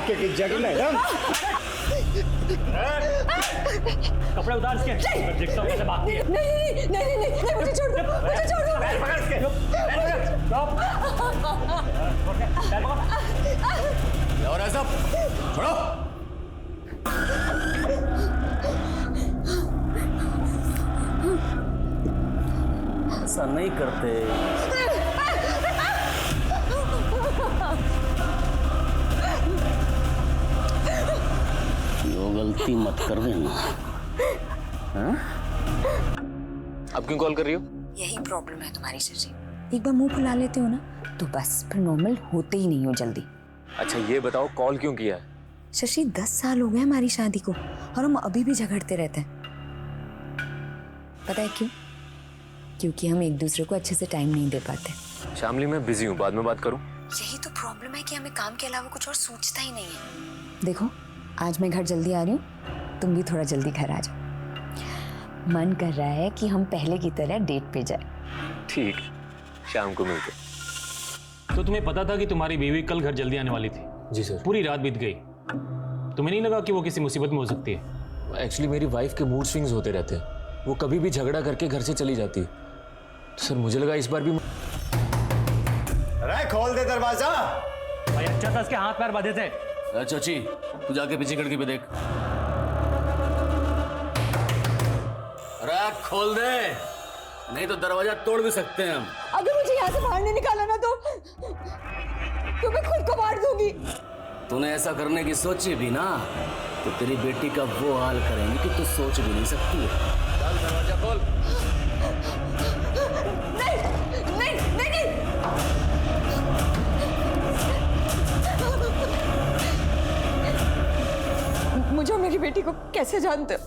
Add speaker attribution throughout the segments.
Speaker 1: नाके की जड़ में दम।
Speaker 2: कपड़े उतार इसके, मैं देखता हूँ कैसे भागती है।
Speaker 3: नहीं नहीं नहीं नहीं, मुझे छोड़ दो, मुझे छोड़ दो।
Speaker 2: पकड़ इसके,
Speaker 1: और ऐसा छोड़ो।
Speaker 4: ऐसा नहीं करते। यो गलती मत कर देना। हाँ?
Speaker 5: अब क्यों कॉल कर रही हो?
Speaker 3: यही प्रॉब्लम है तुम्हारी शशि, एक बार मुंह फुला लेते हो ना तो बस फिर नॉर्मल होते ही नहीं हो जल्दी।
Speaker 5: अच्छा ये बताओ कॉल क्यों किया है?
Speaker 3: शशि 10 साल हो गए हमारी शादी को और हम अभी भी झगड़ते रहते हैं। पता है क्यों? क्योंकि हम एक दूसरे को अच्छे से टाइम नहीं दे पाते।
Speaker 5: शामली मैं बिजी हूँ, बाद में बात करूँ?
Speaker 3: यही तो प्रॉब्लम है कि हमें काम के अलावा कुछ और सूझता ही नहीं है। देखो आज मैं घर जल्दी आ रही हूँ, तुम भी थोड़ा जल्दी घर आ जाओ। मन कर रहा है कि हम पहले की तरह डेट पे जाए।
Speaker 5: ठीक, शाम को मिलते।
Speaker 2: तो तुम्हें पता था कि तुम्हारी बीवी कल घर जल्दी आने वाली थी?
Speaker 5: जी सर।
Speaker 2: पूरी रात बीत गई, तुम्हें नहीं लगा कि वो किसी मुसीबत में हो सकती है?
Speaker 5: एक्चुअली मेरी वाइफ के मूड स्विंग्स होते रहते हैं, वो कभी भी झगड़ा करके घर से चली जाती है। तो सर मुझे लगा इस बार भी।
Speaker 1: अरे खोल दे दरवाजा।
Speaker 2: भाई अच्छा था इसके हाथ पैर बांधे थे।
Speaker 4: चाची तू जाके पीछे खिड़की पे देख। अरे खोल दे, नहीं तो दरवाजा तोड़ भी सकते हैं हम।
Speaker 3: अगर मुझे यहाँ से बाहर नहीं निकाला ना तो मैं खुद को मार दूंगी।
Speaker 4: तूने ऐसा करने की सोची भी ना तो तेरी बेटी का वो हाल करेंगे कि तू सोच भी नहीं सकती है। चल दरवाजा खोल।
Speaker 3: नहीं नहीं नहीं, नहीं। मुझे और मेरी बेटी को कैसे जानते हो?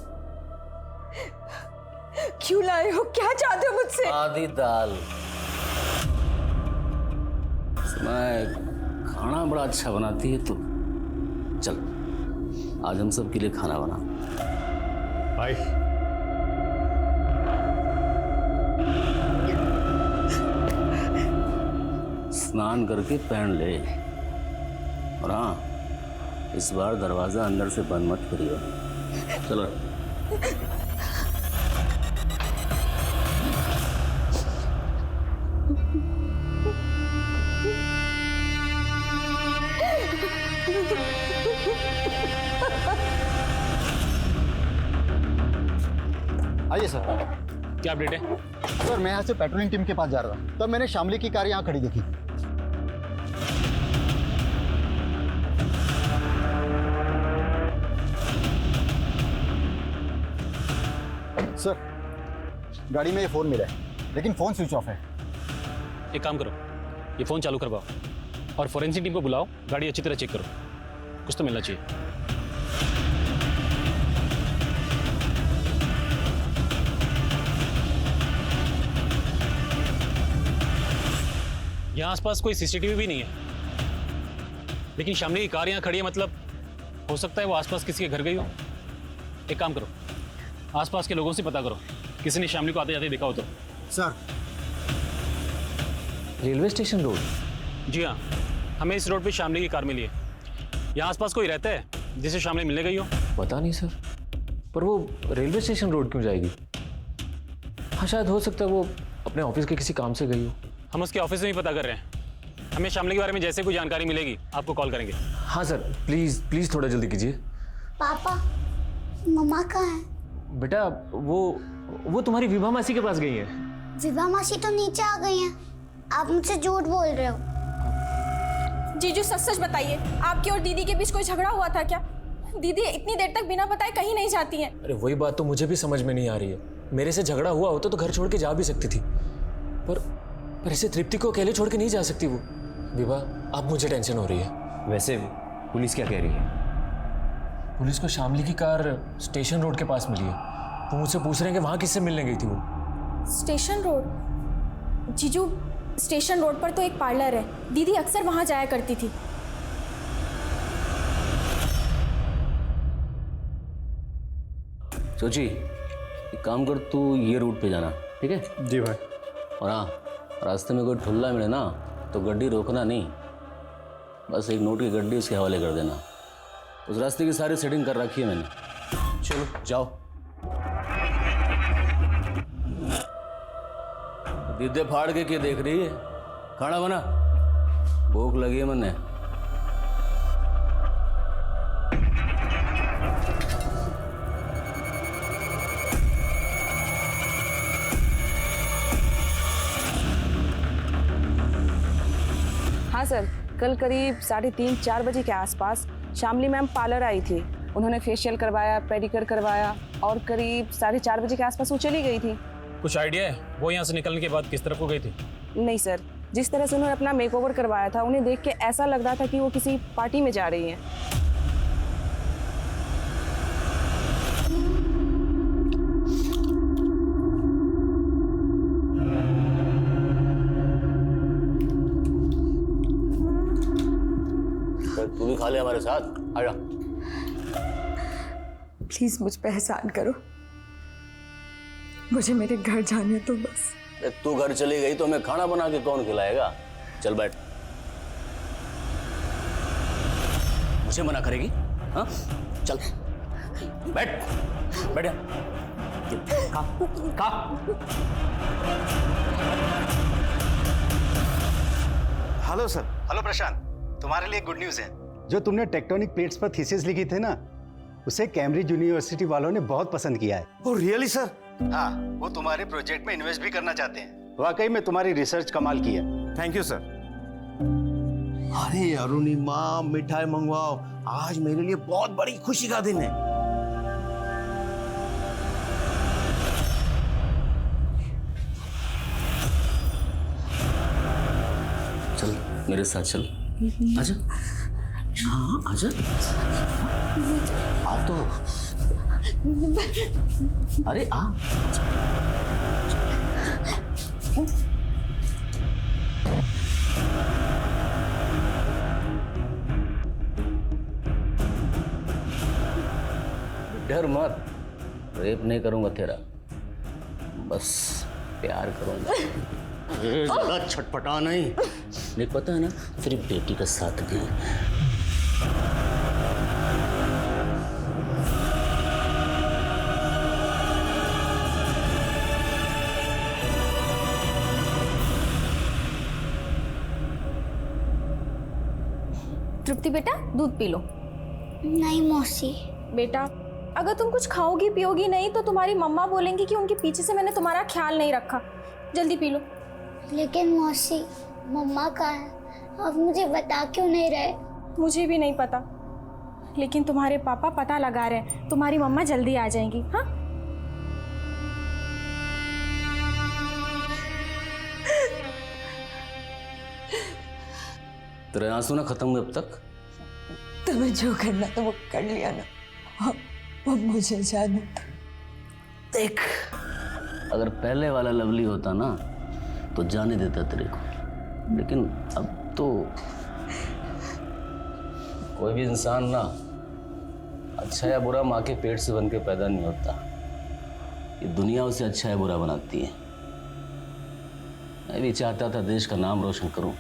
Speaker 3: क्यों लाए हो? क्या चाहते हो मुझसे?
Speaker 4: आधी दाल। मैं खाना बड़ा अच्छा बनाती है तू। चल आज हम सब के लिए खाना बना।
Speaker 2: भाई
Speaker 4: स्नान करके पहन ले, और हाँ इस बार दरवाजा अंदर से बंद मत करियो। चलो।
Speaker 6: आइए सर।
Speaker 2: क्या अपडेट है?
Speaker 6: सर मैं यहाँ से पेट्रोलिंग टीम के पास जा रहा था, तब मैंने शामली की कार यहाँ खड़ी देखी। सर गाड़ी में ये फ़ोन मिला है, लेकिन फ़ोन स्विच ऑफ है।
Speaker 2: एक काम करो, ये फ़ोन चालू करवाओ और फोरेंसिक टीम को बुलाओ, गाड़ी अच्छी तरह चेक करो, कुछ तो मिलना चाहिए। यहाँ आसपास कोई सीसीटीवी भी नहीं है, लेकिन शामली की कार यहाँ खड़ी है, मतलब हो सकता है वो आसपास किसी के घर गई हो। एक काम करो, आसपास के लोगों से पता करो किसी ने शामली को आते जाते देखा हो तो।
Speaker 6: Sir
Speaker 5: railway station road?
Speaker 2: जी हाँ, हमें इस रोड पे शामली की कार मिली है। यहाँ आसपास कोई रहता है जिसे शामली मिलने गई हो?
Speaker 5: पता नहीं सर, पर वो रेलवे स्टेशन रोड क्यों जाएगी? हाँ शायद हो सकता है वो अपने ऑफिस के किसी काम से गई हो।
Speaker 2: हम उसके ऑफिस में ही पता कर रहे हैं, हमें शामली के बारे में जैसे कोई जानकारी मिलेगी आपको कॉल करेंगे।
Speaker 5: हाँ सर प्लीज़ प्लीज़ थोड़ा जल्दी कीजिए।
Speaker 7: पापा मम्मा कहाँ है?
Speaker 5: बेटा वो तुम्हारी विभा मासी के पास गई है।
Speaker 7: विभा मासी तो नीचे आ गई हैं। आप मुझसे झूठ बोल रहे हो।
Speaker 8: जीजू सच सच बताइए, आपकी और दीदी के बीच कोई झगड़ा हुआ था क्या? दीदी इतनी देर तक बिना बताए कहीं नहीं जाती हैं।
Speaker 5: अरे वही बात तो मुझे भी समझ में नहीं आ रही है। मेरे से झगड़ा हुआ होता तो घर छोड़ के जा भी सकती थी, पर ऐसे तृप्ति को अकेले छोड़ के नहीं जा सकती वो। विभा अब मुझे टेंशन हो रही है।
Speaker 9: वैसे पुलिस क्या कह रही है?
Speaker 5: पुलिस को शामली की कार स्टेशन रोड के पास मिली है। वो मुझसे पूछ रहे हैं कि वहाँ किससे मिलने गई थी वो।
Speaker 8: Station road? जीजू स्टेशन रोड पर तो एक पार्लर है, दीदी अक्सर वहां जाया करती थी।
Speaker 4: सोची एक काम कर, तू ये रूट पे जाना, ठीक है?
Speaker 6: जी भाई।
Speaker 4: और हाँ रास्ते में कोई ठुल्ला मिले ना तो गड्डी रोकना नहीं, बस एक नोट की गड्डी उसके हवाले कर देना। उस रास्ते की सारी सेटिंग कर रखी है मैंने। चलो जाओ। दीदे फाड़ के क्या देख रही है? खाना बना, भूख लगी है मैंने।
Speaker 10: हाँ सर, कल करीब 3:30-4 बजे के आसपास शामली मैम पार्लर आई थी। उन्होंने फेशियल करवाया, पेडिक्योर करवाया और करीब 4:30 बजे के आसपास वो चली गई थी।
Speaker 2: कुछ आइडिया है वो यहाँ से निकलने के बाद किस तरफ को गई थी?
Speaker 10: नहीं सर, जिस तरह से उन्होंने अपना मेकओवर करवाया था उन्हें देख के ऐसा लग रहा था कि वो किसी पार्टी में जा रही हैं।
Speaker 4: तू भी खा ले हमारे साथ, आजा।
Speaker 3: प्लीज मुझ पे एहसान करो, मुझे मेरे घर जाने तो बस।
Speaker 4: तू घर चली गई तो हमें खाना बना के कौन खिलाएगा? चल बैठ। मुझे मना करेगी? हाँ चल बैठ, बैठ जा। खा खा।
Speaker 1: Hello sir. हेलो प्रशांत, तुम्हारे लिए गुड न्यूज़ है। जो तुमने टेक्टोनिक प्लेट्स पर थीसिस लिखी थी ना, उसे कैम्ब्रिज यूनिवर्सिटी वालों ने बहुत पसंद किया है।
Speaker 6: Oh really sir?
Speaker 1: हाँ, वो तुम्हारे प्रोजेक्ट में इन्वेस्ट भी करना चाहते हैं। वाकई में तुम्हारी रिसर्च कमाल की है।
Speaker 6: Thank you sir.
Speaker 9: अरे अरुणिमा, मिठाई मंगवाओ, आज मेरे लिए बहुत बड़ी खुशी का दिन है।
Speaker 4: चल मेरे साथ चल, आजा। हाँ आजा, आ तो। अरे आ। डर मत, रेप नहीं करूंगा तेरा, बस प्यार करूंगा। ज़्यादा छटपटा नहीं, नहीं पता है ना, सिर्फ बेटी का साथ दे।
Speaker 8: तृप्ति बेटा, दूध पी लो।
Speaker 7: नहीं मौसी।
Speaker 8: बेटा, अगर तुम कुछ खाओगी पियोगी नहीं तो तुम्हारी मम्मा बोलेंगी कि उनके पीछे से मैंने तुम्हारा ख्याल नहीं रखा। जल्दी पी लो।
Speaker 7: लेकिन मौसी, मम्मा कहाँ है? आप मुझे बता क्यों नहीं रहे?
Speaker 8: मुझे भी नहीं पता, लेकिन तुम्हारे पापा पता लगा रहे हैं। तुम्हारी मम्मा जल्दी आ जाएंगी। हाँ
Speaker 4: तेरे आंसू ना खत्म हुए अब तक?
Speaker 3: तुम्हें जो करना था वो कर लिया ना, अब मुझे जाने दो।
Speaker 4: देख, अगर पहले वाला लवली होता ना तो जाने देता तेरे को, लेकिन अब तो कोई भी इंसान ना अच्छा या बुरा माँ के पेट से बन के पैदा नहीं होता। ये दुनिया उसे अच्छा या बुरा बनाती है। मैं भी चाहता था देश का नाम रोशन करूं।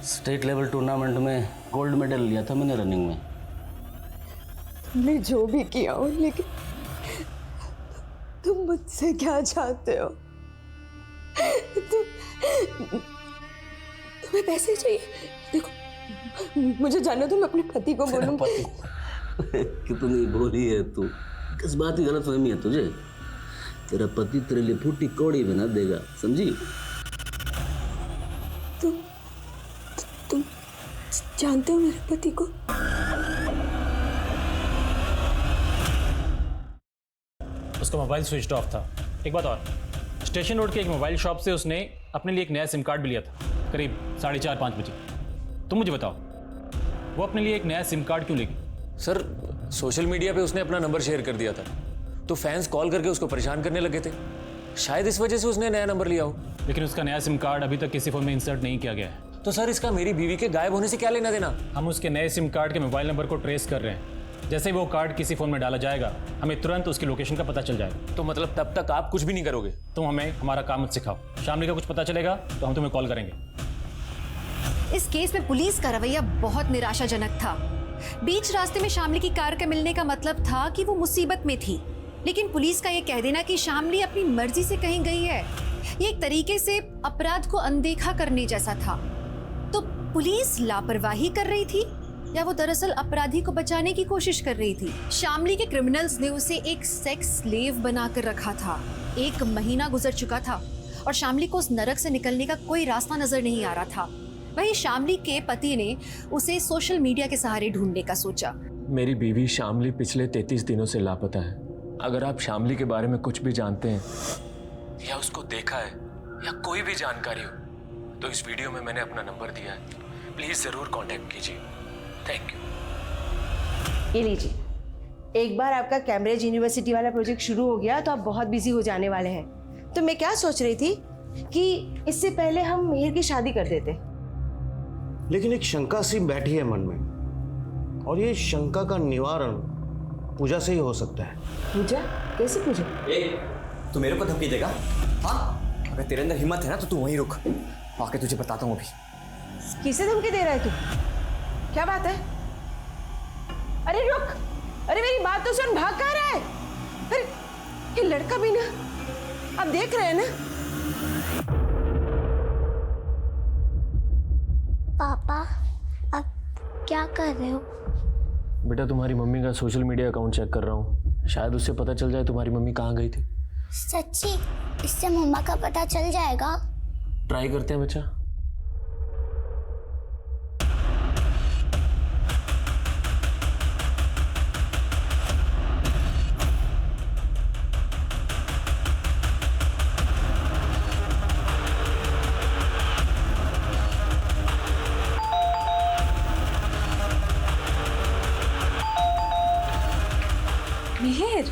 Speaker 4: स्टेट लेवल टूर्नामेंट में गोल्ड मेडल लिया था मैंने रनिंग में।
Speaker 3: तुमने जो भी किया हो, लेकिन तुम मुझसे क्या चाहते हो? तुम्हें पैसे चाहिए? देखो, मुझे जाने दो, मैं अपने पति को बोलूंगी।
Speaker 4: कितनी भोली है तू, किस बात की गलतफहमी है तुझे? तेरा पति तेरे लिए फूटी कौड़ी बना देगा, समझी?
Speaker 3: तुम जानते हो मेरे पति को?
Speaker 2: उसका मोबाइल स्विच ऑफ था। एक बात और, स्टेशन रोड के एक मोबाइल शॉप से उसने अपने लिए एक नया सिम कार्ड भी लिया था, करीब 4:30-5 बजे। तुम मुझे बताओ, वो अपने लिए एक नया सिम कार्ड क्यों लेगी?
Speaker 5: सर, सोशल मीडिया पे उसने अपना नंबर शेयर कर दिया था, तो फैंस कॉल करके उसको परेशान करने लगे थे। शायद इस वजह से उसने नया नंबर लिया हो।
Speaker 2: लेकिन उसका नया सिम कार्ड अभी तक किसी फोन में इंसर्ट नहीं किया गया है।
Speaker 5: तो सर, इसका मेरी बीवी के गायब होने से क्या लेना देना?
Speaker 2: हम उसके नए सिम कार्ड के मोबाइल नंबर को ट्रेस कर रहे हैं। जैसे ही वो कार्ड किसी फोन में डाला जाएगा, हमें तुरंत उसकी लोकेशन का पता चल जाएगा।
Speaker 5: तो मतलब तब तक आप कुछ भी नहीं करोगे?
Speaker 2: तुम हमें हमारा काम मत सिखाओ। शामली का कुछ पता चलेगा तो हम तुम्हें कॉल करेंगे।
Speaker 11: इस केस में पुलिस का रवैया बहुत निराशाजनक था। बीच रास्ते में शामली की कार का मिलने का मतलब था कि वो मुसीबत में थी, लेकिन पुलिस का ये कह देना कि शामली अपनी मर्जी से कहीं गई है, ये एक तरीके से अपराध को अनदेखा करने जैसा था। तो पुलिस लापरवाही कर रही थी या वो दरअसल अपराधी को बचाने की कोशिश कर रही थी? शामली के क्रिमिनल्स ने उसे एक सेक्स स्लेव बनाकर रखा था। 1 महीना गुजर चुका था और शामली को उस नरक से निकलने का कोई रास्ता नजर नहीं आ रहा था। वहीं शामली के पति ने उसे सोशल मीडिया के सहारे ढूंढने का सोचा।
Speaker 5: मेरी बीवी शामली पिछले 33 दिनों से लापता है। अगर आप शामली के बारे में कुछ भी जानते हैं या उसको देखा है या कोई भी जानकारी हो तो इस वीडियो में मैंने अपना नंबर दिया है, प्लीज जरूर कांटेक्ट कीजिए। Thank you.
Speaker 12: ये लीजिए, एक बार आपका कैम्ब्रिज यूनिवर्सिटी वाला प्रोजेक्ट शुरू हो गया तो आप बहुत बिजी हो जाने वाले हैं। तो मैं क्या सोच रही थी कि इससे पहले हम मिहिर की शादी कर देते।
Speaker 9: लेकिन एक शंका सी बैठी है मन में, और ये शंका का निवारण पूजा से ही हो सकता है।
Speaker 12: पूजा? कैसी पूजा?
Speaker 13: तू मेरे को धमकी देगा? हाँ, अगर तेरे अंदर हिम्मत है ना तो तू वहीं रुक, आके तुझे बताता हूँ अभी।
Speaker 12: किसे धमकी दे रहा है तू? क्या बात है? अरे रुक, अरे मेरी बात तो सुन, भाग कहाँ रहा है? अरे ये लड़का भी ना, आप देख रहे हैं ना?
Speaker 7: पापा, आप क्या कर रहे हो?
Speaker 5: बेटा तुम्हारी मम्मी का सोशल मीडिया अकाउंट चेक कर रहा हूँ, शायद उससे पता चल जाए तुम्हारी मम्मी कहाँ गई थी।
Speaker 7: सच्ची? इससे मम्मा का पता चल जाएगा?
Speaker 5: ट्राई करते हैं बच्चा।
Speaker 10: मिहिर,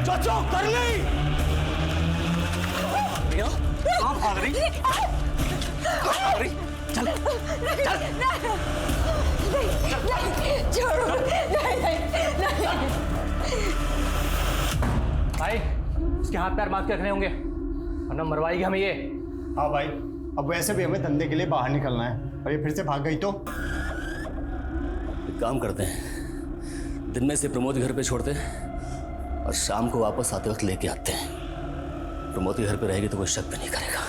Speaker 9: चाचो कर ली।
Speaker 13: कहाँ भाग रही? चल चल
Speaker 12: छोड़ो,
Speaker 13: भाई, इसके हाथ पैर बांध के रखने होंगे वरना मरवाएगी हमें ये।
Speaker 1: हाँ भाई, अब वैसे भी हमें धंधे के लिए बाहर निकलना है और ये फिर से भाग गई तो?
Speaker 4: एक काम करते हैं, दिन में से प्रमोद घर पे छोड़ते और शाम को वापस आते वक्त लेके आते हैं। प्रमोद के घर पे रहेगी तो कोई शक भी नहीं करेगा।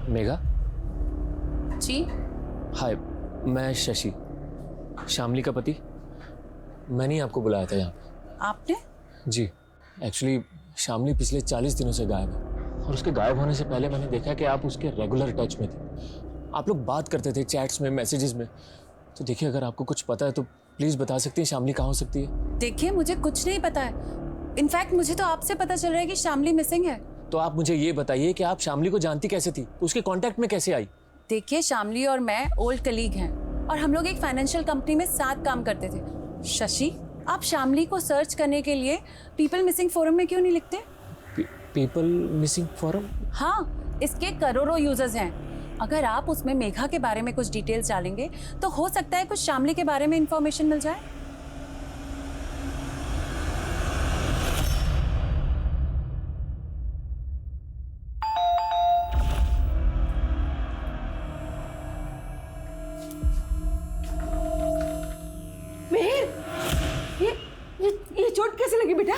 Speaker 5: मेघा
Speaker 10: जी।
Speaker 5: हाय, मैं शशि, शामली का पति। मैंने ही आपको बुलाया था यहाँ पे।
Speaker 10: आपने?
Speaker 5: जी, एक्चुअली शामली पिछले 40 दिनों से गायब है और उसके गायब होने से पहले मैंने देखा कि आप उसके रेगुलर टच में थे। आप लोग बात करते थे चैट्स में, मैसेजेस में। तो देखिए, अगर आपको कुछ पता है तो प्लीज़ बता सकती हैं शामली कहाँ हो सकती है।
Speaker 10: देखिए, मुझे कुछ नहीं पता है। इनफैक्ट मुझे तो आपसे पता चल रहा है कि शामली मिसिंग है।
Speaker 5: तो आप मुझे ये बताइए कि आप शामली को जानती कैसे थी, उसके कांटेक्ट में कैसे आई?
Speaker 10: देखिए, शामली और मैं ओल्ड कलीग हैं और हम लोग एक फाइनेंशियल कंपनी में साथ काम करते थे। शशि, आप शामली को सर्च करने के लिए पीपल मिसिंग फोरम में क्यों नहीं लिखते?
Speaker 5: People missing forum?
Speaker 10: हाँ, इसके करोड़ों यूजर्स हैं। अगर आप उसमें मेघा के बारे में कुछ डिटेल्स डालेंगे तो हो सकता है कुछ शामली के बारे में इंफॉर्मेशन मिल जाए।
Speaker 12: मिहिर, ये चोट कैसे लगी बेटा?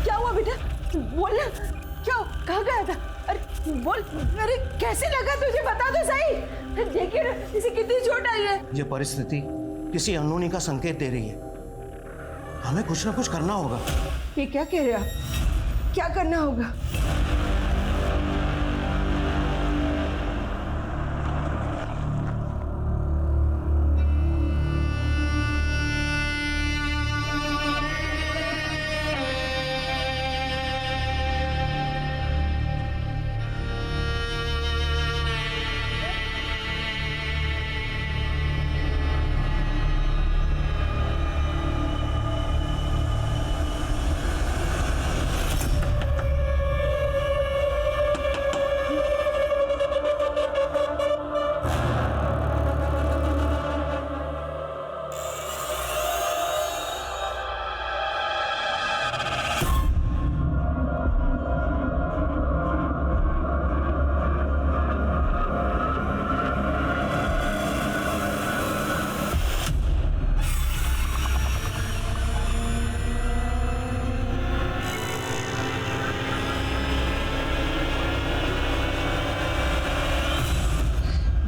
Speaker 12: क्या हुआ बेटा? बोल ना, क्या कहाँ गया था? अरे बोल, अरे कैसे लगा तुझे, बता तो सही। देखिए ना, इसे कितनी चोट आई है।
Speaker 9: ये परिस्थिति किसी अनहोनी का संकेत दे रही है। हमें कुछ ना कुछ करना होगा।
Speaker 12: ये क्या कह रहे हो आप? क्या करना होगा?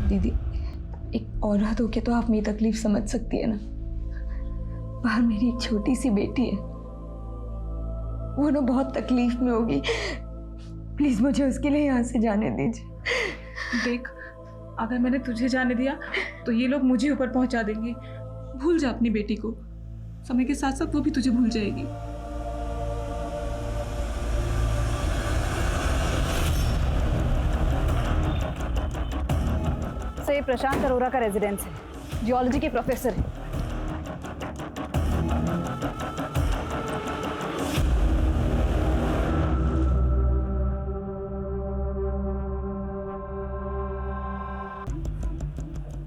Speaker 3: दीदी, एक औरत होके तो आप मेरी तकलीफ समझ सकती है ना। बाहर मेरी एक छोटी सी बेटी है, वो ना बहुत तकलीफ में होगी। प्लीज मुझे उसके लिए यहाँ से जाने दीजिए।
Speaker 10: देख, अगर मैंने तुझे जाने दिया तो ये लोग मुझे ऊपर पहुंचा देंगे। भूल जा अपनी बेटी को, समय के साथ साथ वो भी तुझे भूल जाएगी।
Speaker 14: सर, ये प्रशांत अरोरा का रेजिडेंस है, जियोलॉजी के प्रोफेसर है।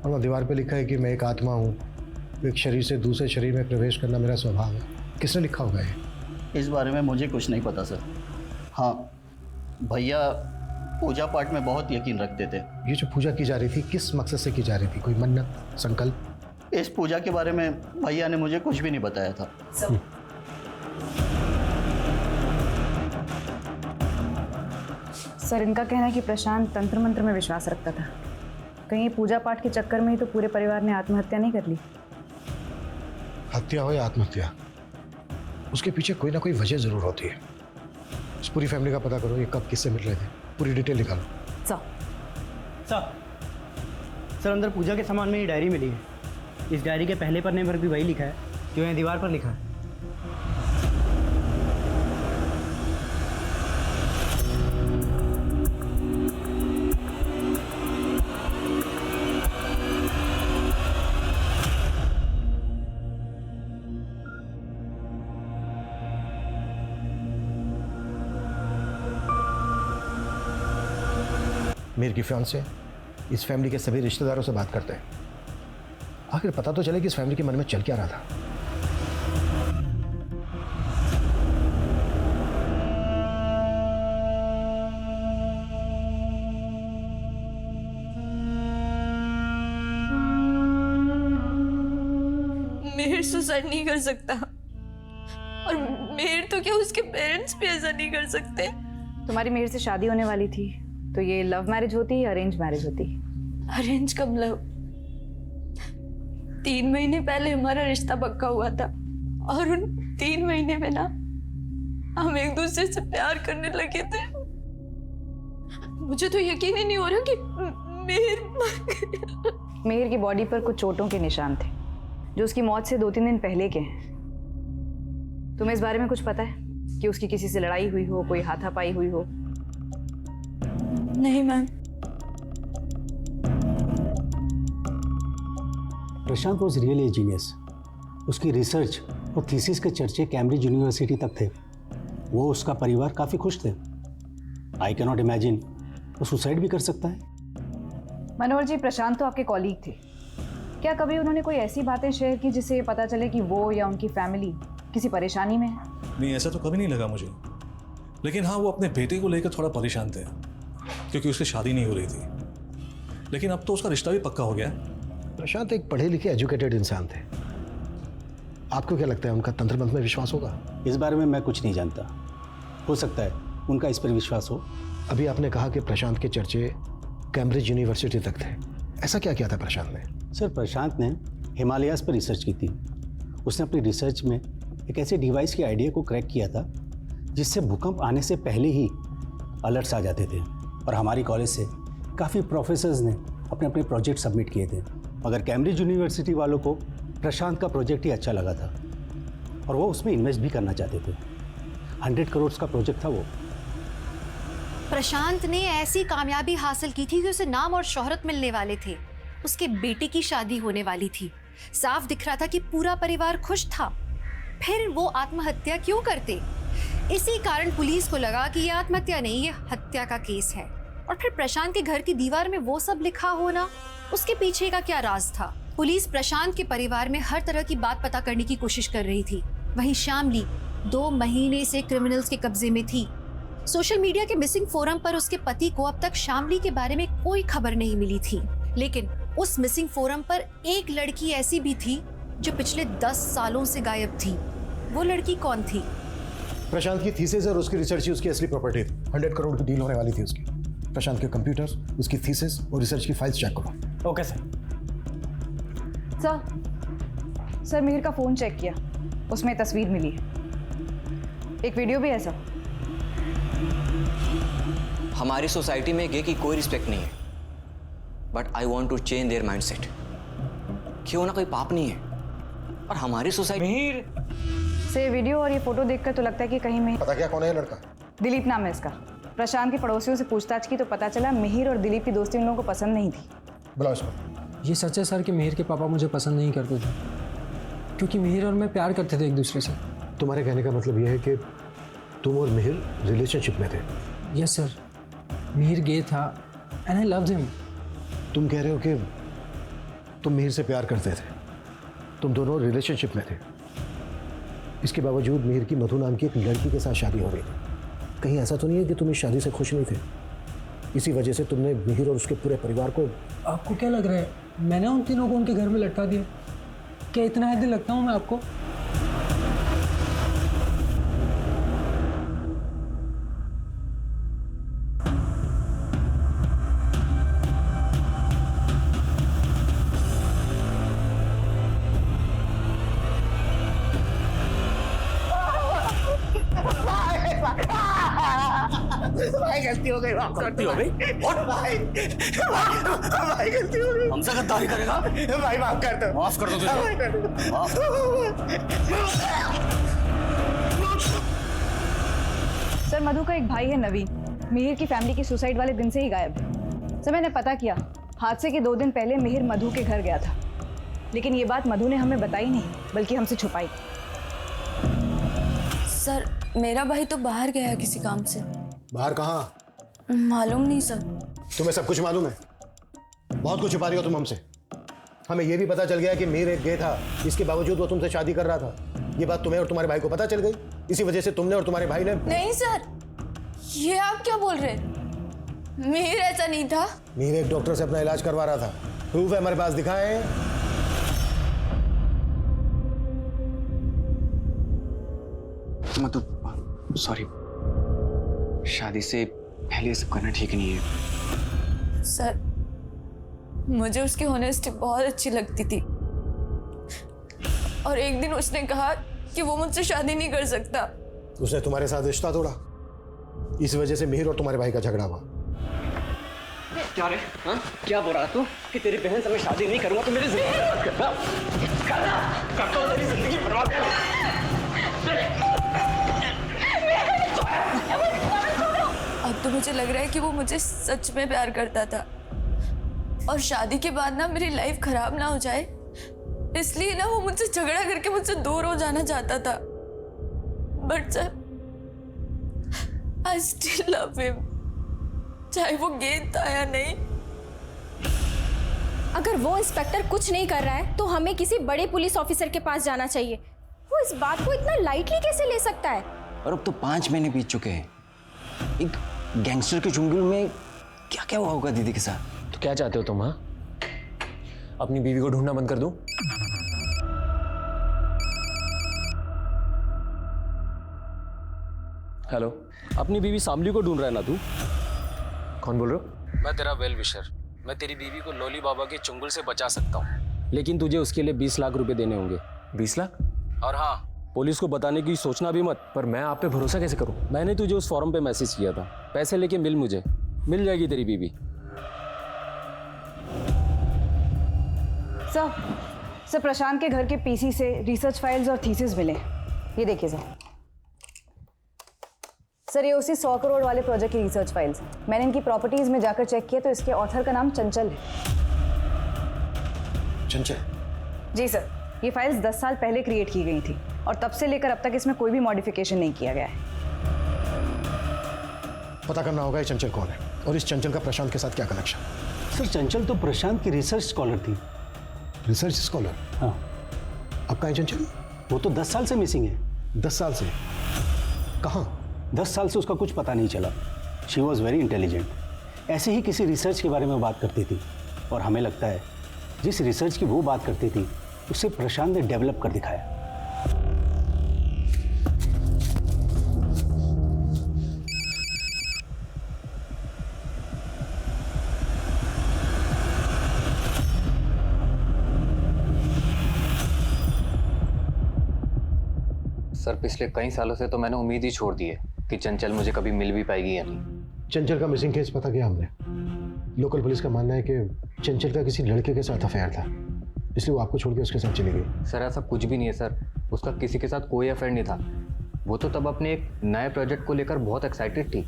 Speaker 6: और दीवार पे लिखा है कि मैं एक आत्मा हूँ, एक शरीर से दूसरे शरीर में प्रवेश करना मेरा स्वभाव है। किसने लिखा होगा ये?
Speaker 15: इस बारे में मुझे कुछ नहीं पता सर। हाँ, भैया पूजा पाठ में बहुत यकीन रखते थे।
Speaker 6: ये जो पूजा की जा रही थी किस मकसद से की जा रही थी? कोई मन्नत, संकल्प?
Speaker 15: इस पूजा के बारे में भैया ने मुझे कुछ भी नहीं बताया था।
Speaker 14: सर, इनका कहना है कि प्रशांत तंत्र मंत्र में विश्वास रखता था। कहीं पूजा पाठ के चक्कर में ही तो पूरे परिवार ने आत्महत्या नहीं कर ली?
Speaker 6: हत्या हो या आत्महत्या, उसके पीछे कोई ना कोई वजह जरूर होती है। इस पूरी फैमिली का पता करो, ये कब किससे मिल रहे थे, पूरी डिटेल निकालो।
Speaker 16: सर, अंदर पूजा के सामान में ये डायरी मिली है। इस डायरी के पहले पन्ने पर भी वही लिखा है जो यहाँ दीवार पर लिखा है।
Speaker 6: मीर की फियांसे इस फैमिली के सभी रिश्तेदारों से बात करते हैं। आखिर पता तो चले कि इस फैमिली के मन में चल क्या रहा था।
Speaker 8: मेहर सुसाइड नहीं कर सकता, और मेहर तो क्या उसके पेरेंट्स भी ऐसा नहीं कर सकते।
Speaker 14: तुम्हारी मेहर से शादी होने वाली थी, तो ये लव मैरिज होती या अरेंज मैरिज होती?
Speaker 8: अरेंज कब लव? 3 महीने पहले हमारा रिश्ता पक्का हुआ था, और उन 3 महीने में ना हम एक दूसरे से प्यार करने लगे थे। मुझे तो यकीन ही नहीं हो रहा कि
Speaker 14: मेहर की बॉडी पर कुछ चोटों के निशान थे जो उसकी मौत से 2-3 दिन पहले के हैं। तुम्हें इस बारे में कुछ पता है कि उसकी किसी से लड़ाई हुई हो, कोई हाथापाई हुई हो?
Speaker 8: नहीं ma'am.
Speaker 1: Prashant was really a genius. उसकी रिसर्च और थीसिस के चर्चे कैम्ब्रिज यूनिवर्सिटी तक थे। वो, उसका परिवार काफ़ी खुश थे। आई कैन नॉट इमेजिन वो सुसाइड भी कर सकता है।
Speaker 14: मनोहर जी, प्रशांत तो आपके कॉलीग थे। क्या कभी उन्होंने कोई ऐसी बातें शेयर की जिससे ये पता चले कि वो या उनकी फैमिली किसी परेशानी में है?
Speaker 17: नहीं, ऐसा तो कभी नहीं लगा मुझे। लेकिन हाँ, वो अपने बेटे को लेकर थोड़ा परेशान थे क्योंकि उसकी शादी नहीं हो रही थी। लेकिन अब तो उसका रिश्ता भी पक्का हो गया है।
Speaker 6: प्रशांत एक पढ़े लिखे एजुकेटेड इंसान थे। आपको क्या लगता है उनका तंत्र मंत्र में विश्वास होगा?
Speaker 1: इस बारे में मैं कुछ नहीं जानता। हो सकता है उनका इस पर विश्वास हो।
Speaker 6: अभी आपने कहा कि प्रशांत के चर्चे कैम्ब्रिज यूनिवर्सिटी तक थे। ऐसा क्या किया था प्रशांत ने?
Speaker 1: सर, प्रशांत ने हिमालयाज़ पर रिसर्च की थी। उसने अपनी रिसर्च में एक ऐसे डिवाइस के आइडिया को क्रैक किया था जिससे भूकंप आने से पहले ही अलर्ट्स आ जाते थे। और हमारी कॉलेज से काफ़ी प्रोफेसर्स ने अपने अपने प्रोजेक्ट सबमिट किए थे, मगर कैम्ब्रिज यूनिवर्सिटी वालों को प्रशांत का प्रोजेक्ट ही अच्छा लगा था और वो उसमें इन्वेस्ट भी करना चाहते थे। 100 करोड़ का प्रोजेक्ट था वो।
Speaker 11: प्रशांत ने ऐसी कामयाबी हासिल की थी कि उसे नाम और शोहरत मिलने वाले थे। उसके बेटे की शादी होने वाली थी। साफ दिख रहा था कि पूरा परिवार खुश था। फिर वो आत्महत्या क्यों करते? इसी कारण पुलिस को लगा कि ये आत्महत्या नहीं, ये हत्या का केस है। और फिर प्रशांत के घर की दीवार में वो सब लिखा होना, उसके पीछे का क्या राज था? पुलिस प्रशांत के परिवार में हर तरह की बात पता करने की कोशिश कर रही थी। वहीं शामली 2 महीने से क्रिमिनल्स के कब्जे में थी। सोशल मीडिया के मिसिंग फोरम पर उसके पति को अब तक शामली के बारे में कोई खबर नहीं मिली थी। लेकिन उस मिसिंग फोरम पर एक लड़की ऐसी भी थी जो पिछले 10 सालों से गायब थी। वो लड़की कौन थी?
Speaker 6: प्रशांत की थीसिस और उसकी रिसर्च ही उसकी असली प्रॉपर्टी थी। 100 करोड़ की डील होने वाली थी उसकी। प्रशांत के कंप्यूटर्स, उसकी थीसिस और रिसर्च की फाइल्स चेक करो।
Speaker 16: Okay sir.
Speaker 14: सर मिहिर का फ़ोन चेक किया, उसमें तस्वीर मिली है, एक वीडियो भी है सर।
Speaker 13: हमारी सोसाइटी में गे की कोई रिस्पेक्ट नहीं है, but I want to change their mindset. क्यों ना कोई पाप नहीं है, और हमारी सोसाइटी
Speaker 14: मिहिर से वीडियो और ये फोटो देखकर तो लगता है कि कहीं में
Speaker 6: पता क्या कौन है ये लड़का?
Speaker 14: दिलीप नाम है इसका। प्रशांत के पड़ोसियों से पूछताछ की तो पता चला मिहिर और दिलीप की दोस्ती उन लोगों को पसंद नहीं थी।
Speaker 6: बुलाओ इसको।
Speaker 18: ये सच है सर कि मिहिर के पापा मुझे पसंद नहीं करते थे, क्योंकि मिहिर और मैं प्यार करते थे एक दूसरे से।
Speaker 6: तुम्हारे कहने का मतलब यह है कि तुम और मिहिर रिलेशनशिप में थे?
Speaker 18: यस सर, मिहिर गे था एंड आई लव्ड हिम।
Speaker 6: तुम कह रहे हो कि तुम मिहिर से प्यार करते थे, तुम दोनों रिलेशनशिप में थे, इसके बावजूद मिहिर की मधु नाम की एक लड़की के साथ शादी हो रही थी। कहीं ऐसा तो नहीं है कि तुम इस शादी से खुश नहीं थे, इसी वजह से तुमने मिहिर और उसके पूरे परिवार को...
Speaker 18: आपको क्या लग रहा है मैंने उन तीनों को उनके घर में लटका दिया? क्या इतना हेल्दी लगता हूँ मैं आपको?
Speaker 9: भाई गलती हो गई,
Speaker 13: गलती हो गई?
Speaker 9: भाई गलती हो गई।
Speaker 13: हमसे गद्दारी करेगा?
Speaker 9: भाई माफ कर दो,
Speaker 13: माफ कर दो तुझे।
Speaker 9: माफ कर दो।
Speaker 14: सर मधु का एक भाई है नवीन, मिहिर की फैमिली की सुसाइड वाले दिन से ही गायब है। सर मैंने पता किया, हादसे के 2 दिन पहले मिहिर मधु के घर गया था, लेकिन ये बात मधु ने हमें बताई नहीं, बल्कि हमसे छुपाई।
Speaker 8: सर मेरा भाई तो बाहर गया है किसी काम से।
Speaker 6: बाहर कहाँ?
Speaker 8: मालूम नहीं सर।
Speaker 6: तुम्हें सब कुछ मालूम है? बहुत कुछ छुपा रही हो तुम हमसे। हमें यह भी पता चल गया कि मिहिर एक गे था, इसके बावजूद वो तुमसे शादी कर रहा था। ये बात तुम्हें और तुम्हारे भाई को पता चल गई, इसी वजह से तुमने और तुम्हारे भाई ने...
Speaker 8: नहीं सर, ये आप क्या बोल रहे? मिहिर ऐसा नहीं था।
Speaker 6: मिहिर एक डॉक्टर से अपना इलाज करवा रहा था, प्रूफ है हमारे पास, दिखाएं।
Speaker 13: मतलब सॉरी, शादी से पहले ये सब करना ठीक नहीं है।
Speaker 8: सर मुझे उसकी ऑनेस्टी बहुत अच्छी लगती थी, और एक दिन उसने कहा कि वो मुझसे शादी नहीं कर सकता।
Speaker 6: उसने तुम्हारे साथ रिश्ता तोड़ा, इस वजह से मिहिर और तुम्हारे भाई का झगड़ा हुआ।
Speaker 13: क्या रे? हाँ? क्या बोल रहा तू कि तेरी बहन से मैं शादी नहीं करूंगा तो मेरी जिंदगी बर्बाद करता हूं, तेरी जिंदगी बर्बाद कर।
Speaker 8: अब तो मुझे लग रहा है कि वो मुझे सच में प्यार करता था, और शादी के बाद ना मेरी लाइफ खराब ना हो जाए इसलिए ना वो मुझसे झगड़ा करके मुझसे दूर हो जाना चाहता था। But sir I still love him, चाहे वो गेंद था या नहीं।
Speaker 19: अगर वो इंस्पेक्टर कुछ नहीं कर रहा है तो हमें किसी बड़े पुलिस ऑफिसर के पास जाना चाहिए। वो इस बात को इतना लाइटली कैसे ले सकता है?
Speaker 13: और अब तो 5 महीने बीत चुके हैं, एक गैंगस्टर के चुंगल में क्या क्या हुआ होगा दीदी के साथ।
Speaker 5: तो क्या चाहते हो तुम? हाँ, अपनी बीवी को ढूंढना बंद कर दूं? हेलो,
Speaker 20: अपनी बीवी शामली को ढूंढ रहा है ना तू?
Speaker 5: कौन बोल रहे हो?
Speaker 20: मैं तेरा वेल विशर। मैं तेरी बीवी को लोली बाबा के चुंगल से बचा सकता हूँ, लेकिन तुझे उसके लिए 20 लाख रुपए देने होंगे।
Speaker 5: 20 लाख?
Speaker 20: और हाँ, पुलिस को बताने की सोचना भी मत।
Speaker 5: पर मैं आप पे भरोसा कैसे करूं?
Speaker 20: मैंने तुझे उस फॉर्म पे मैसेज किया था, पैसे लेके मिल मुझे, मिल जाएगी तेरी बीवी।
Speaker 14: सर प्रशांत के घर के पीसी से रिसर्च फाइल्स और थीसिस मिले, ये देखिए सर ये उसी 100 करोड़ वाले प्रोजेक्ट की रिसर्च फाइल्स। मैंने इनकी प्रॉपर्टीज में जाकर चेक किया तो इसके ऑथर का नाम चंचल है।
Speaker 6: चंचल?
Speaker 14: जी सर, ये फाइल्स 10 साल पहले क्रिएट की गई थी और तब से लेकर अब तक इसमें कोई भी मॉडिफिकेशन नहीं किया गया है।
Speaker 6: पता करना होगा ये चंचल कौन है और इस चंचल का प्रशांत के साथ क्या कनेक्शन।
Speaker 1: सर चंचल तो प्रशांत की रिसर्च स्कॉलर थी।
Speaker 6: Research scholar?
Speaker 1: हाँ।
Speaker 6: अब कहाँ है चंचल?
Speaker 1: वो तो 10 साल से मिसिंग है।
Speaker 6: 10 साल से? कहाँ?
Speaker 1: 10 साल से उसका कुछ पता नहीं चला। She was very intelligent. ऐसे ही किसी रिसर्च के बारे में बात करती थी और हमें लगता है जिस रिसर्च की वो बात करती थी उसे प्रशांत ने डेवलप कर दिखाया।
Speaker 13: सर पिछले कई सालों से तो मैंने उम्मीद ही छोड़ दी है कि चंचल मुझे कभी मिल भी पाएगी या नहीं।
Speaker 6: चंचल का मिसिंग केस पता किया हमने। लोकल पुलिस का मानना है कि चंचल का किसी लड़के के साथ अफेयर था, इसलिए वो आपको छोड़ के उसके साथ चली गई।
Speaker 13: सर ऐसा कुछ भी नहीं है सर, उसका किसी के साथ कोई अफेयर नहीं था। वो तो तब अपने एक नए प्रोजेक्ट को लेकर बहुत एक्साइटेड थी,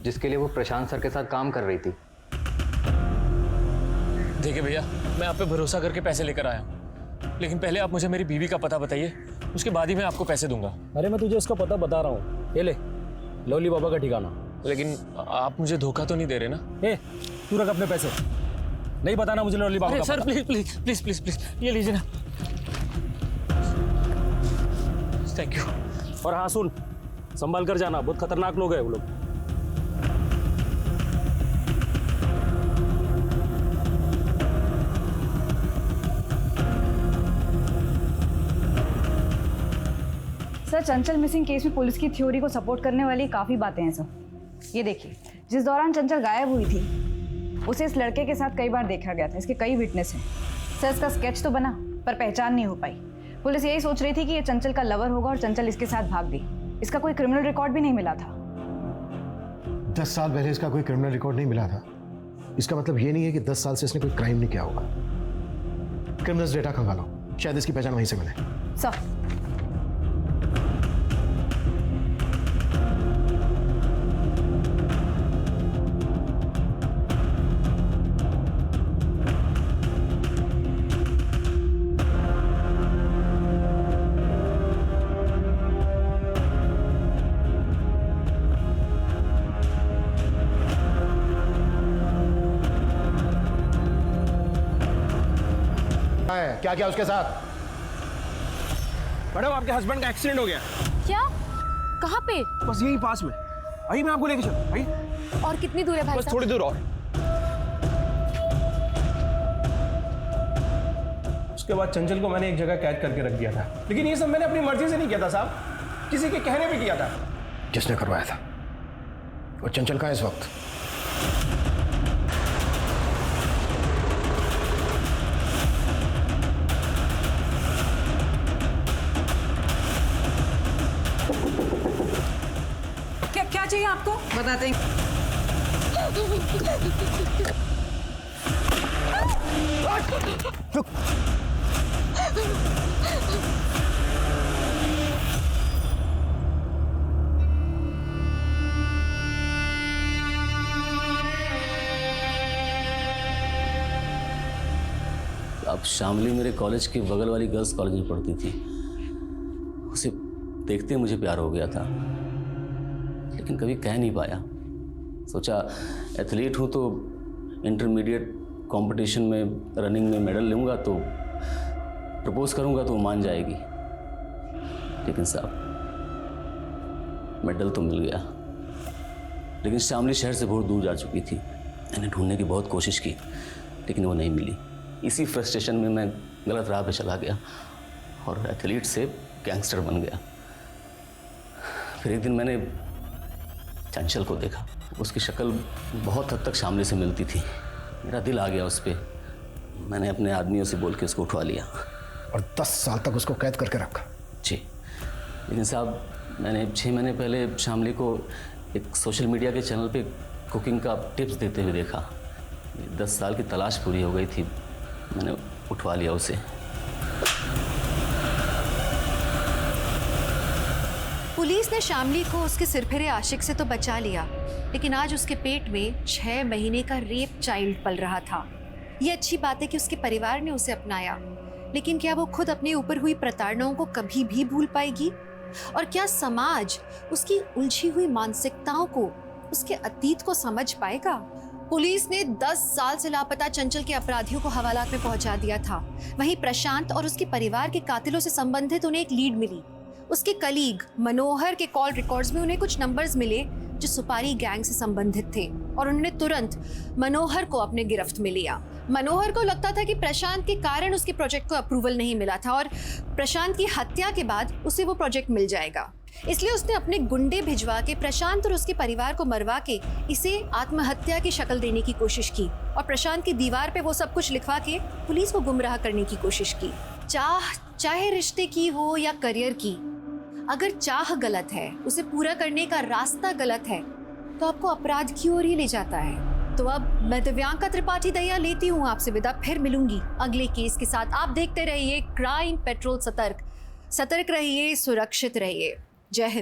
Speaker 13: जिसके लिए वो प्रशांत सर के साथ काम कर रही थी।
Speaker 5: देखिए भैया, मैं आप पे भरोसा करके पैसे लेकर आया हूँ, लेकिन पहले आप मुझे मेरी बीवी का पता बताइए, उसके बाद ही मैं आपको पैसे दूंगा।
Speaker 20: अरे मैं तुझे उसका पता बता रहा हूँ, ये ले लवली बाबा का ठिकाना।
Speaker 5: लेकिन आप मुझे धोखा तो नहीं दे रहे ना?
Speaker 20: तू रख अपने पैसे, नहीं बताना मुझे लवली बाबा का
Speaker 5: सर
Speaker 20: पता।
Speaker 5: Please please please please please ये लीजिए ना। Thank you.
Speaker 20: और हाँ सुन, संभाल कर जाना, बहुत खतरनाक लोग हैं वो लोग।
Speaker 14: सर चंचल मिसिंग केस में पुलिस की थ्योरी को सपोर्ट करने वाली काफ़ी बातें हैं सर। ये देखिए, जिस दौरान चंचल गायब हुई थी उसे इस लड़के के साथ कई बार देखा गया था। इसके कई विटनेस हैं। सर इसका स्केच तो बना पर पहचान नहीं हो पाई। पुलिस यही सोच रही थी कि ये चंचल का लवर होगा और चंचल इसके साथ भाग गई। इसका कोई क्रिमिनल रिकॉर्ड भी नहीं मिला था।
Speaker 6: 10 साल पहले इसका कोई क्रिमिनल रिकॉर्ड नहीं मिला था, इसका मतलब ये नहीं है कि 10 साल से इसने कोई क्राइम नहीं किया होगा। क्रिमिनल्स डेटा खंगालो, शायद इसकी पहचान वहीं से मिले।
Speaker 14: सर
Speaker 6: क्या क्या उसके साथ?
Speaker 20: मैडम आपके हस्बैंड का एक्सीडेंट हो गया।
Speaker 19: क्या? कहाँ पे?
Speaker 20: बस यही पास में। आइए मैं आपको लेके चलूं। आइए।
Speaker 19: और कितनी दूर है भाई
Speaker 20: बस
Speaker 19: साहब?
Speaker 20: थोड़ी दूर और। उसके बाद चंचल को मैंने एक जगह कैद करके रख दिया था, लेकिन ये सब मैंने अपनी मर्जी से नहीं किया था साहब, किसी के कहने पे किया था।
Speaker 6: किसने करवाया था? और चंचल का इस वक्त?
Speaker 12: क्या चाहिए आपको? बताते हैं।
Speaker 4: अब शामली मेरे कॉलेज के बगल वाली गर्ल्स कॉलेज में पढ़ती थी। उसे देखते ही मुझे प्यार हो गया था, लेकिन कभी कह नहीं पाया। सोचा एथलीट हूँ तो इंटरमीडिएट कंपटीशन में रनिंग में मेडल लूँगा तो प्रपोज करूँगा तो वो मान जाएगी। लेकिन साहब मेडल तो मिल गया, लेकिन शामली शहर से बहुत दूर जा चुकी थी। मैंने ढूंढने की बहुत कोशिश की, लेकिन वो नहीं मिली। इसी फ्रस्ट्रेशन में मैं गलत राह पे चला गया और एथलीट से गैंगस्टर बन गया। फिर एक दिन मैंने चंचल को देखा। उसकी शक्ल बहुत हद तक शामली से मिलती थी। मेरा दिल आ गया उस पर। मैंने अपने आदमियों से बोल के उसको उठवा लिया
Speaker 6: और 10 साल तक उसको कैद करके रखा।
Speaker 4: जी, लेकिन साहब मैंने 6 महीने पहले शामली को एक सोशल मीडिया के चैनल पे कुकिंग का टिप्स देते हुए देखा। 10 साल की तलाश पूरी हो गई थी, मैंने उठवा लिया उसे।
Speaker 11: पुलिस ने शामली को उसके सिरफिरे आशिक से तो बचा लिया, लेकिन आज उसके पेट में 6 महीने का रेप चाइल्ड पल रहा था। ये अच्छी बात है कि उसके परिवार ने उसे अपनाया, लेकिन क्या वो खुद अपने ऊपर हुई प्रताड़नाओं को कभी भी भूल पाएगी? और क्या समाज उसकी उलझी हुई मानसिकताओं को, उसके अतीत को समझ पाएगा? पुलिस ने 10 साल से लापता चंचल के अपराधियों को हवालात में पहुंचा दिया था। वहीं प्रशांत और उसके परिवार के कातिलों से संबंधित उन्हें एक लीड मिली। उसके कलीग मनोहर के कॉल रिकॉर्ड्स में उन्हें कुछ नंबर्स मिले जो सुपारी गैंग से संबंधित थे और उन्होंने तुरंत मनोहर को अपने गिरफ्त में लिया। मनोहर को लगता था कि प्रशांत के कारण उसके प्रोजेक्ट को अप्रूवल नहीं मिला था और प्रशांत की हत्या के बाद उसे वो प्रोजेक्ट मिल जाएगा, इसलिए उसने अपने गुंडे भिजवा के प्रशांत और उसके परिवार को मरवा के इसे आत्महत्या की शक्ल देने की कोशिश की और प्रशांत की दीवार पे वो सब कुछ लिखवा के पुलिस को गुमराह करने की कोशिश की। चाहे रिश्ते की हो या करियर की, अगर चाह गलत है, उसे पूरा करने का रास्ता गलत है, तो आपको अपराध की ओर ही ले जाता है। तो अब मैं दिव्यांका त्रिपाठी दया लेती हूँ आपसे विदा, फिर मिलूंगी अगले केस के साथ। आप देखते रहिए क्राइम पेट्रोल। सतर्क रहिए, सुरक्षित रहिए। जय हिंद।